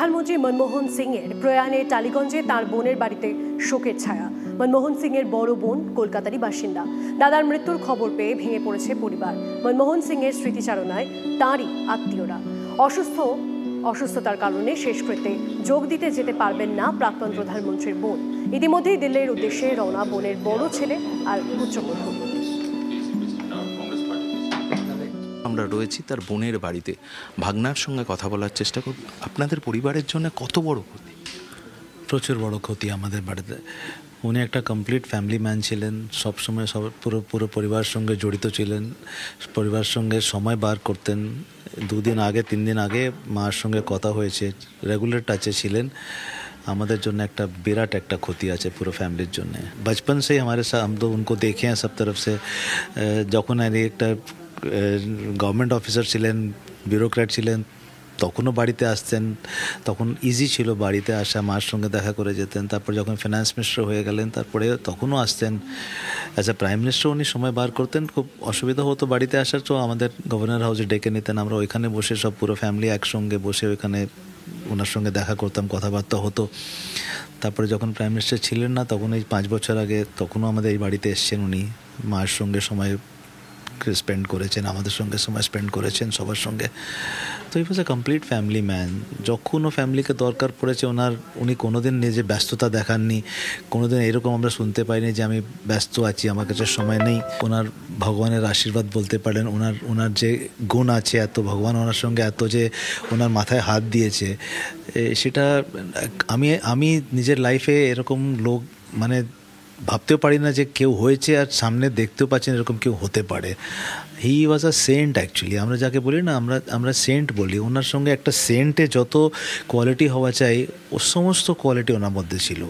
প্রধানমন্ত্রী মনমোহন সিং এর প্রয়াণে টালিগঞ্জে তার বোনের বাড়িতে শোকের ছায়া। মনমোহন সিং এর বড় বোন কলকাতারই বাসিন্দা। দাদার মৃত্যুর খবর পেয়ে ভেঙে পড়েছে পরিবার। মনমোহন সিং এর স্মৃতিচারণায় তাঁরই আত্মীয়রা। অসুস্থতার কারণে শেষকৃত্যে যোগ দিতে যেতে পারবেন না প্রাক্তন প্রধানমন্ত্রীর বোন। ইতিমধ্যেই দিল্লির উদ্দেশ্যে রওনা বোনের বড় ছেলে আর পুত্রবধূ। আমরা রয়েছি তার বোনের বাড়িতে, ভাগনার সঙ্গে কথা বলার চেষ্টা করব। আপনাদের পরিবারের জন্য কত বড় ক্ষতি? প্রচুর বড় ক্ষতি আমাদের বাড়িতে। উনি একটা কমপ্লিট ফ্যামিলি ম্যান ছিলেন, সবসময় পুরো পরিবারের সঙ্গে জড়িত ছিলেন, পরিবারের সঙ্গে সময় বার করতেন। 2 দিন আগে 3 দিন আগে মার সঙ্গে কথা হয়েছে, রেগুলার টাচে ছিলেন। আমাদের জন্য একটা বিরাট একটা ক্ষতি আছে পুরো ফ্যামিলির জন্য। बचपन से हमारे साथ हम तो उनको देखे हैं सब तरफ से। যখন একটা গভর্নমেন্ট অফিসার ছিলেন, ব্যুরোক্র্যাট ছিলেন, তখনও বাড়িতে আসতেন, তখন ইজি ছিল বাড়িতে আসা, মার সঙ্গে দেখা করে যেতেন। তারপর যখন ফাইন্যান্স মিনিস্টার হয়ে গেলেন তারপরে তখনও আসতেন। অ্যাজ এ প্রাইম মিনিস্টার উনি সময় বার করতেন, খুব অসুবিধা হতো বাড়িতে আসার। তো আমাদের গভর্নর হাউসে ডেকে নিতেন, আমরা ওইখানে বসে সব পুরো ফ্যামিলি একসঙ্গে বসে ওইখানে ওনার সঙ্গে দেখা করতাম, কথাবার্তা হতো। তারপরে যখন প্রাইম মিনিস্টার ছিলেন না, তখন এই 5 বছর আগে তখনও আমাদের এই বাড়িতে এসছেন উনি, মার সঙ্গে সময় স্পেন্ড করেছেন, আমাদের সঙ্গে সময় স্পেন্ড করেছেন সবার সঙ্গে। তো ই ওয়াজ এ কমপ্লিট ফ্যামিলি ম্যান। যখনও ফ্যামিলিকে দরকার পড়েছে উনি কোনোদিন নিজে ব্যস্ততা দেখাননি, কোনোদিন এরকম আমরা শুনতে পাইনি যে আমি ব্যস্ত আছি, আমার কাছে সময় নেই। ওনার ভগবানের আশীর্বাদ বলতে পারেন, ওনার যে গুণ আছে, এত ভগবান ওনার সঙ্গে এত যে ওনার মাথায় হাত দিয়েছে, সেটা আমি নিজের লাইফে এরকম লোক মানে ভাবতেও পারি না যে কেউ হয়েছে আর সামনে দেখতেও পাচ্ছেন এরকম কেউ হতে পারে। হি ওয়াজ আ সেন্ট অ্যাকচুয়ালি। আমরা যাকে বলি না, আমরা সেন্ট বলি। ওনার সঙ্গে একটা সেন্টে যত কোয়ালিটি হওয়া চাই, ও সমস্ত কোয়ালিটি ওনার মধ্যে ছিল।